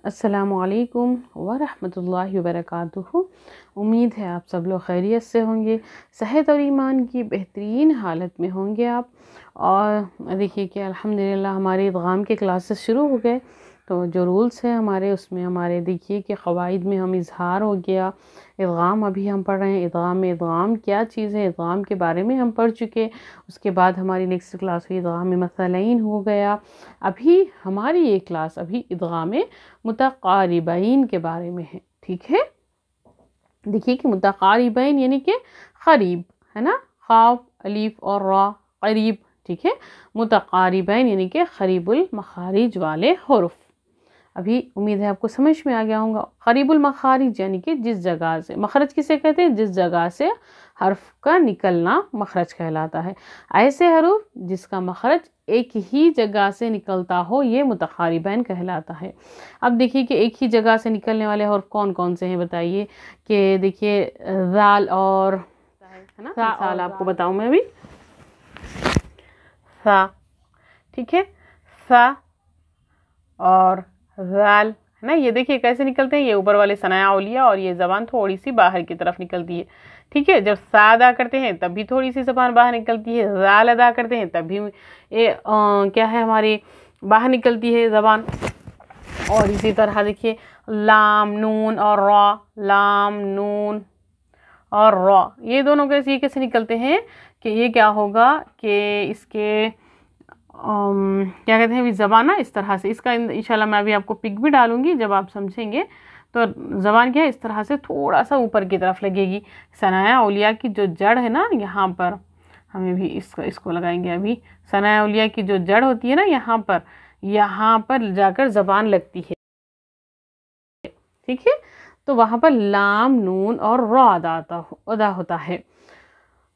अस्सलामुअलैकुम वरहमतुल्लाहि वबरकातुहू। उम्मीद है आप सब लोग खैरियत से होंगे, सेहत और ईमान की बेहतरीन हालत में होंगे आप। और देखिए कि अल्हम्दुलिल्लाह हमारे इदगाम के क्लासेस शुरू हो गए। तो जो रूल्स है हमारे उसमें हमारे देखिए कि क़वाइद में हम इजहार हो गया, इदगाम अभी हम पढ़ रहे हैं। इदगाम में इदगाम क्या चीज़ है, इदगाम के बारे में हम पढ़ चुके। उसके बाद हमारी नेक्स्ट क्लास हुई इदगाम में मसलैन हो गया। अभी हमारी ये क्लास अभी इदगाम में मुतक़ारिबैन के बारे में है। ठीक है, देखिए कि मुतक़ारिबैन यानी कि करीब है ना, ख़ाफ अलीफ और रा करीब। ठीक है, मुतक़ारिबैन यानी कि करीबुल मखारिज वाले हुरूफ। अभी उम्मीद है आपको समझ में आ गया होगा। करीबुल मखारिज यानी कि जिस जगह से, मखरज किसे कहते हैं, जिस जगह से हर्फ का निकलना मखरज कहलाता है। ऐसे हरूफ जिसका मखरज एक ही जगह से निकलता हो ये मुतक़ारिबैन कहलाता है। अब देखिए कि एक ही जगह से निकलने वाले हर्फ कौन कौन से हैं बताइए। कि देखिए ज़ाल और है ना, मिसाल आपको बताऊं मैं अभी। सा, ठीक है, सा और ज़ाल है ना, ये देखिए कैसे निकलते हैं। ये ऊपर वाले सनाया औलिया और ये ज़बान थोड़ी सी बाहर की तरफ निकलती है। ठीक है, जब सा अदा करते हैं तब भी थोड़ी सी ज़बान बाहर निकलती है, ज़ाल अदा करते हैं तब भी क्या है हमारी बाहर निकलती है ज़बान। और इसी तरह देखिए लाम नून और रा, लाम नून और रा, ये दोनों कैसे निकलते हैं कि ये क्या होगा कि इसके क्या कहते हैं अभी ज़बान ना इस तरह से, इसका इंशाल्लाह मैं अभी आपको पिक भी डालूंगी जब आप समझेंगे। तो ज़बान क्या है इस तरह से थोड़ा सा ऊपर की तरफ लगेगी। सनाया औलिया की जो जड़ है ना, यहाँ पर हमें भी इसको लगाएंगे। अभी सनाया औलिया की जो जड़ होती है ना, यहाँ पर जाकर ज़बान लगती है। ठीक है, तो वहाँ पर लाम नून और रा अदा होता है।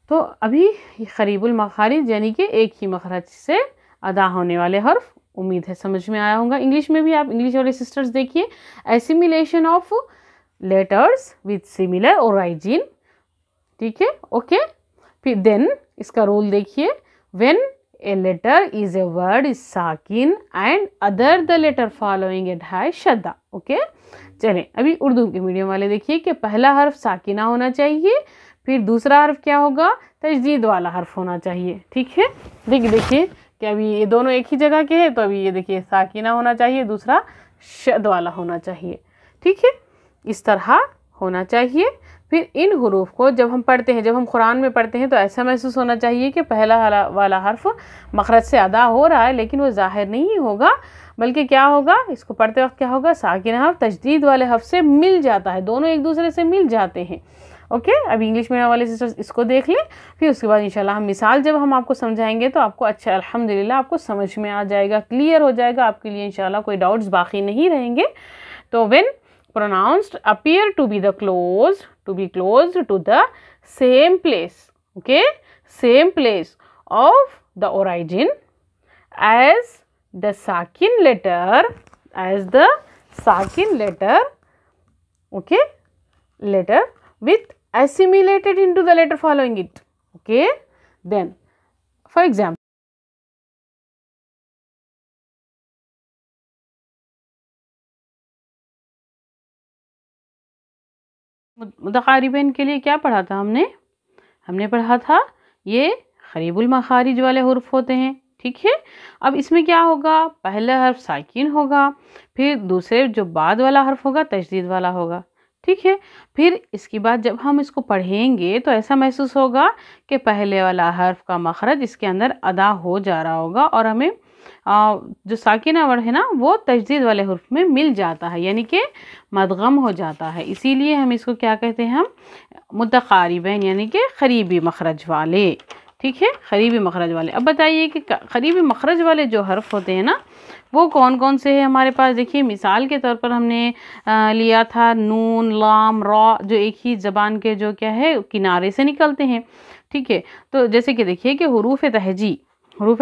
तो अभी करीबुल मखारिज यानी कि एक ही मखरज से अदा होने वाले हर्फ, उम्मीद है समझ में आया होगा। इंग्लिश में भी आप इंग्लिश वाले सिस्टर्स देखिए, assimilation of letters with similar origin. ठीक है, ओके। फिर देन इसका रूल देखिए, when a letter is a word is साकिन and other the letter following it has शद्दा। ओके, चलें अभी उर्दू के मीडियम वाले देखिए कि पहला हर्फ साकिना होना चाहिए, फिर दूसरा हर्फ क्या होगा, तजदीद वाला हर्फ होना चाहिए। ठीक है, देखिए कि अभी ये दोनों एक ही जगह के हैं, तो अभी ये देखिए साकिना होना चाहिए, दूसरा शद वाला होना चाहिए। ठीक है, इस तरह होना चाहिए। फिर इन हुरूफ को जब हम पढ़ते हैं, जब हम कुरान में पढ़ते हैं, तो ऐसा महसूस होना चाहिए कि पहला वाला हर्फ मखरज से अदा हो रहा है, लेकिन वो जाहिर नहीं होगा, बल्कि क्या होगा, इसको पढ़ते वक्त क्या होगा, साकिना हर्फ तजदीद वाले हर्फ से मिल जाता है, दोनों एक दूसरे से मिल जाते हैं। ओके, अभी इंग्लिश मीडियम वाले सिस्टर्स इसको देख लें, फिर उसके बाद इंशाल्लाह हम मिसाल जब हम आपको समझाएंगे तो आपको अच्छा अल्हम्दुलिल्लाह आपको समझ में आ जाएगा, क्लियर हो जाएगा आपके लिए, इंशाल्लाह कोई डाउट्स बाकी नहीं रहेंगे। तो when pronounced appear to be closed to the same place, okay, same place of the origin as the sakin letter, okay, letter with assimilated into the letter following it. Okay, then for example मुतक़ारिबैन के लिए क्या पढ़ा था हमने पढ़ा था ये करीबुल मखारिज वाले हुर्फ होते हैं। ठीक है, अब इसमें क्या होगा, पहला हर्फ साकिन होगा, फिर दूसरे जो बाद वाला हर्फ होगा तजदीद वाला होगा। ठीक है, फिर इसके बाद जब हम इसको पढ़ेंगे तो ऐसा महसूस होगा कि पहले वाला हर्फ का मखरज इसके अंदर अदा हो जा रहा होगा और हमें जो साकिना वर्ड है ना वो तजदीद वाले हुर्फ में मिल जाता है, यानी कि मदगम हो जाता है। इसीलिए हम इसको क्या कहते हैं, हम मुतक़ारिबैन यानी कि करीबी मखरज वाले। ठीक है, करीबी मखरज वाले। अब बताइए कि करीबी मखरज वाले जो हर्फ होते हैं ना वो कौन कौन से हैं हमारे पास। देखिए मिसाल के तौर पर हमने लिया था नून लाम रा, जो एक ही ज़बान के जो क्या है किनारे से निकलते हैं। ठीक है, तो जैसे कि देखिए कि हुरूफ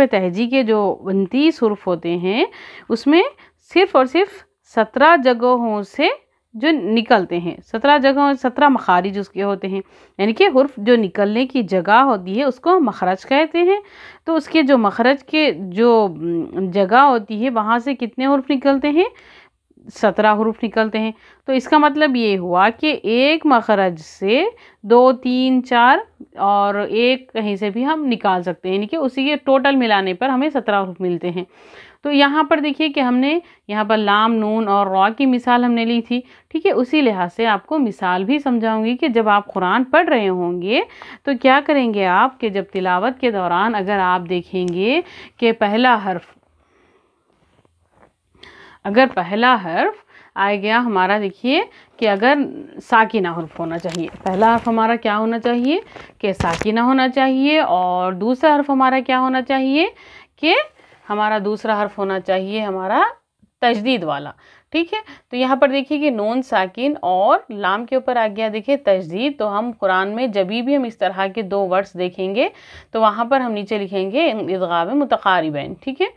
तहजी के जो 29 हुरूफ होते हैं उसमें सिर्फ और सिर्फ 17 जगहों से जो निकलते हैं, 17 जगहों 17 मखारिज उसके होते हैं, यानी कि हुर्फ जो निकलने की जगह होती है उसको मखरज कहते हैं। तो उसके जो मखरज के जो जगह होती है वहाँ से कितने हुर्फ निकलते हैं, 17 हुरूफ निकलते हैं। तो इसका मतलब ये हुआ कि एक मखरज से 2, 3, 4 और एक कहीं से भी हम निकाल सकते हैं, यानी कि उसी के टोटल मिलाने पर हमें 17 हुरूफ मिलते हैं। तो यहाँ पर देखिए कि हमने यहाँ पर लाम, नून और रॉ की मिसाल हमने ली थी। ठीक है, उसी लिहाज से आपको मिसाल भी समझाऊंगी कि जब आप कुरान पढ़ रहे होंगे तो क्या करेंगे आप कि जब तिलावत के दौरान अगर आप देखेंगे कि पहला हर्फ आ गया हमारा, देखिए कि अगर साकिना हर्फ होना चाहिए, पहला हर्फ हमारा क्या होना चाहिए कि साकिना होना चाहिए, और दूसरा हर्फ हमारा क्या होना चाहिए कि हमारा दूसरा हर्फ होना चाहिए हमारा तजदीद वाला। ठीक है, तो यहाँ पर देखिए कि नून साकिन और लाम के ऊपर आ गया देखिए तजदीद। तो हम कुरान में जब भी हम इस तरह के 2 वर्ड्स देखेंगे तो वहाँ पर हम नीचे लिखेंगे इदगाम मुतकारिबैन। ठीक है,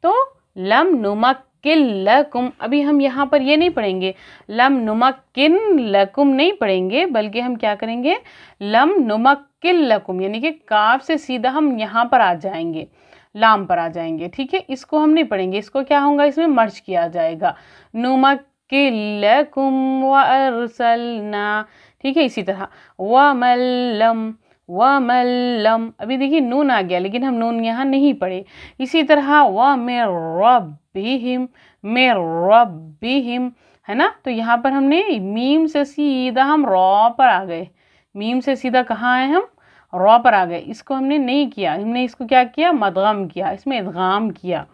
तो लम नुमक्किन लकुम, अभी हम यहाँ पर ये नहीं पढ़ेंगे लम नुमक्किन लकुम नहीं पढ़ेंगे, बल्कि हम क्या करेंगे लम नुमक्किन लकुम, यानी कि काफ से सीधा हम यहाँ पर आ जाएंगे, लाम पर आ जाएंगे। ठीक है, इसको हम नहीं पढ़ेंगे, इसको क्या होगा इसमें मर्ज किया जाएगा, नुमक्किन लकुम व अरसलना। ठीक है, इसी तरह वमल्लम, अभी देखिए नून आ गया लेकिन हम नून यहाँ नहीं पढ़े। इसी तरह मिर रब्बिहिम, है ना, तो यहाँ पर हमने मीम से सीधा हम रॉ पर आ गए, मीम से सीधा कहाँ आए हम रॉ पर आ गए। इसको हमने नहीं किया, हमने इसको क्या किया मदगम किया, इसमें इदगाम किया।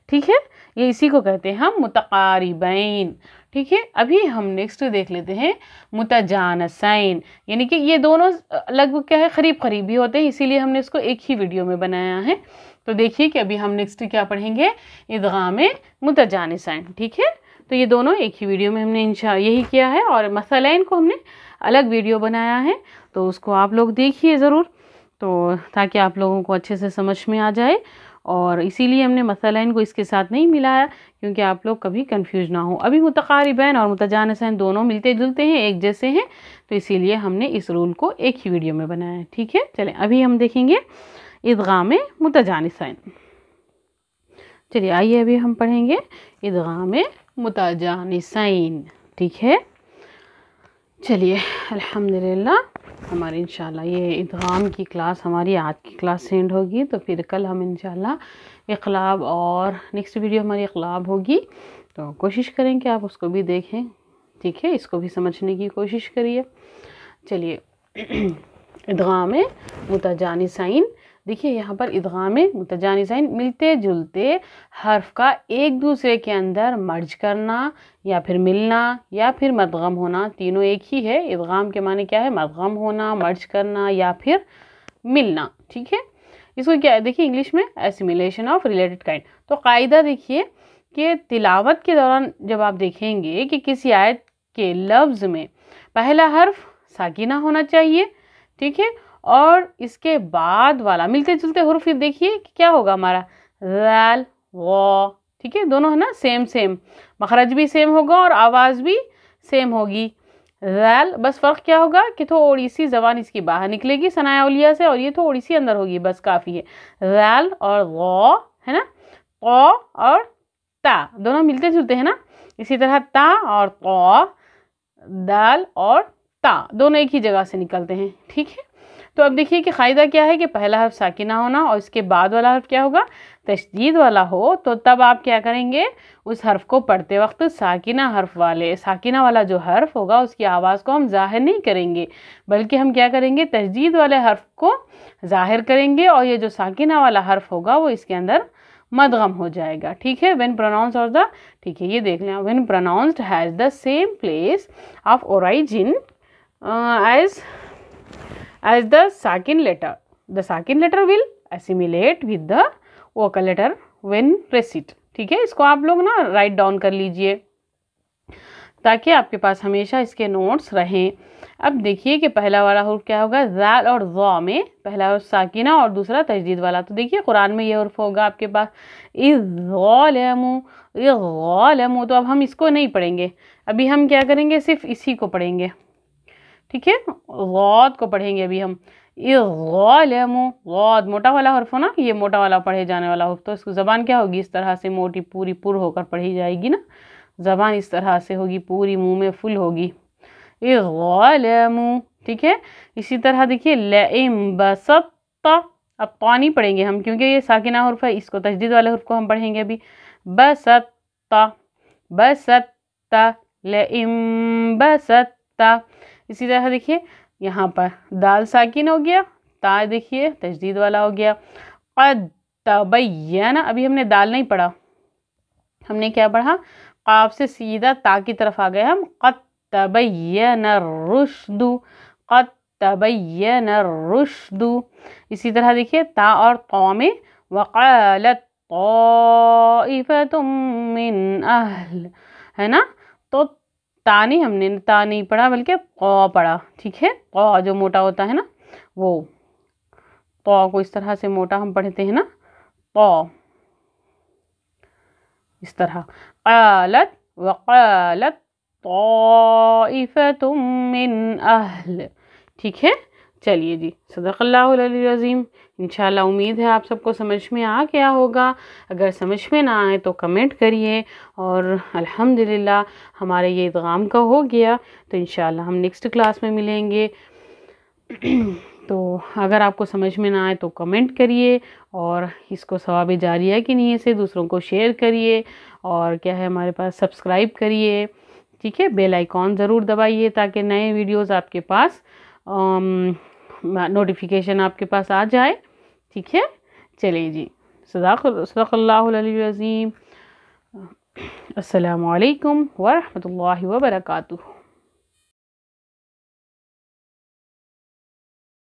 ठीक है, ये इसी को कहते हैं हम मुतकारिबैन। ठीक है, अभी हम नेक्स्ट देख लेते हैं मुतजानसैन, यानी कि ये दोनों लगभग क्या है करीब करीब ही होते हैं, इसीलिए हमने इसको एक ही वीडियो में बनाया है। तो देखिए कि अभी हम नेक्स्ट क्या पढ़ेंगे इदगाम मुतजानसैन। ठीक है, तो ये दोनों एक ही वीडियो में हमने यही किया है, और मसलैन को हमने अलग वीडियो बनाया है, तो उसको आप लोग देखिए ज़रूर, तो ताकि आप लोगों को अच्छे से समझ में आ जाए। और इसीलिए हमने मसलैन को इसके साथ नहीं मिलाया क्योंकि आप लोग कभी कंफ्यूज ना हो। अभी मुतकारिबैन और मुतजानसैन दोनों मिलते जुलते हैं, एक जैसे हैं, तो इसीलिए हमने इस रूल को एक ही वीडियो में बनाया है। ठीक है, चलें अभी हम देखेंगे इदगाम मुतजानसैन। चलिए आइए अभी हम पढ़ेंगे इदगाम मुतजानसैन। ठीक है, चलिए अल्हम्दुलिल्लाह हमारी इंशाल्लाह ये इदगाम की क्लास हमारी आज की क्लास से एंड होगी। तो फिर कल हम इंशाल्लाह इक़लाब और नेक्स्ट वीडियो हमारी इक़लाब होगी, तो कोशिश करें कि आप उसको भी देखें। ठीक है, इसको भी समझने की कोशिश करिए। चलिए इदगाम मुतजानसैन, देखिए यहाँ पर इदगाम मुतजानसैन मिलते जुलते हर्फ का एक दूसरे के अंदर मर्ज करना या फिर मिलना या फिर मदगम होना, तीनों एक ही है। इदगाम के माने क्या है मदगम होना, मर्ज करना या फिर मिलना। ठीक है, इसको क्या है देखिए इंग्लिश में एसिमिलेशन ऑफ रिलेटेड काइंड। तो कायदा देखिए कि तिलावत के दौरान जब आप देखेंगे कि किसी आयत के लफ्ज़ में पहला हर्फ साकिना होना चाहिए, ठीक है, और इसके बाद वाला मिलते जुलते हुर्फ देखिए कि क्या होगा हमारा ज़ाल व। ठीक है, दोनों है ना सेम मखरज भी सेम होगा और आवाज़ भी सेम होगी ज़ाल, बस फ़र्क क्या होगा कि थोड़ी सी ज़बान इसकी बाहर निकलेगी सनाया उलिया से और ये थोड़ी सी अंदर होगी, बस काफ़ी है। ज़ाल और व है ना, क़ और ता दोनों मिलते जुलते हैं ना। इसी तरह ता और क़, दाल और ता दोनों एक ही जगह से निकलते हैं। ठीक है, तो अब देखिए कि क़ायदा क्या है कि पहला हर्फ साकिना होना और इसके बाद वाला हर्फ क्या होगा तशदीद वाला हो, तो तब आप क्या करेंगे उस हर्फ को पढ़ते वक्त साकिना वाला जो हर्फ होगा उसकी आवाज़ को हम ज़ाहिर नहीं करेंगे, बल्कि हम क्या करेंगे तशदीद वाले हर्फ को ज़ाहिर करेंगे और ये जो साकिना वाला हर्फ होगा वो इसके अंदर मदगम हो जाएगा। ठीक है, व्हेन प्रोनाउंस्ड और द, ठीक है ये देख लें, when pronounced has the same place of origin as the sakin letter will assimilate with the vocal letter when recite। ठीक है, इसको आप लोग ना राइट डाउन कर लीजिए ताकि आपके पास हमेशा इसके नोट्स रहें। अब देखिए कि पहला वाला हुर्फ क्या होगा ज़ाल और ज़ा में पहला हुर्फ साकिना और दूसरा तजदीद वाला। तो देखिए कुरान में ये हुर्फ होगा आपके पास इज़्ज़ालमू। तो अब हम इसको नहीं पढ़ेंगे, अभी हम क्या करेंगे सिर्फ इसी को पढ़ेंगे। ठीक है, गौद को पढ़ेंगे अभी हम गौद मोटा वाला हर्फ हो ना, ये मोटा वाला पढ़े जाने वाला हर्फ, तो इसकी ज़बान क्या होगी इस तरह से मोटी पूरी पुर होकर पढ़ी जाएगी ना ज़बान इस तरह से होगी, पूरी मुंह में फुल होगी। इज़्ज़ालमू, ठीक है। इसी तरह देखिए लइम बसत्ता, अब तो नहीं पढ़ेंगे हम क्योंकि ये साकिना हुर्फ है, इसको तजदीद वाले हुर्फ को हम पढ़ेंगे अभी। बसत्ता बसत्ता लइम बसत्ता। इसी तरह देखिए यहाँ पर दाल साकिन हो गया, ता देखिए तजदीद वाला हो गया। क़द तबय्यना, अभी हमने दाल नहीं पढ़ा, हमने क्या पढ़ा, क़ाफ से सीधा ता की तरफ आ गए हम। क़द तबय्यना रुश्दु, क़द तबय्यना रुश्दु। इसी तरह देखिए ता और क़ा में वक़ालत ताइफ़तुम मिन अहल, है ना। तो ता नहीं पढ़ा बल्कि क़ा पढ़ा, ठीक है। क़ा जो मोटा होता है ना, वो क़ा को इस तरह से मोटा हम पढ़ते हैं ना, क़ा इस तरह। क़ालत वक़ालत ताइफ़तुम मिन अहल, ठीक है। चलिए जी, सदक़ल्लाहुल अलीयुल अज़ीम। इंशाल्लाह उम्मीद है आप सबको समझ में आ गया होगा। अगर समझ में ना आए तो कमेंट करिए, और अल्हम्दुलिल्लाह हमारे ये इदगाम का हो गया, तो इंशाल्लाह हम नेक्स्ट क्लास में मिलेंगे। तो अगर आपको समझ में ना आए तो कमेंट करिए, और इसको सवाब जारिया की नीयत से दूसरों को शेयर करिए, और क्या है हमारे पास सब्सक्राइब करिए, ठीक है। बेल आइकॉन ज़रूर दबाइए ताकि नए वीडियोस आपके पास नोटिफिकेशन आपके पास आ जाए, ठीक है। चलिए जी, सदक़ल्लाहुल अलीयुल अज़ीम। अस्सलामु अलैकुम व रहमतुल्लाहि व बरकातुहू।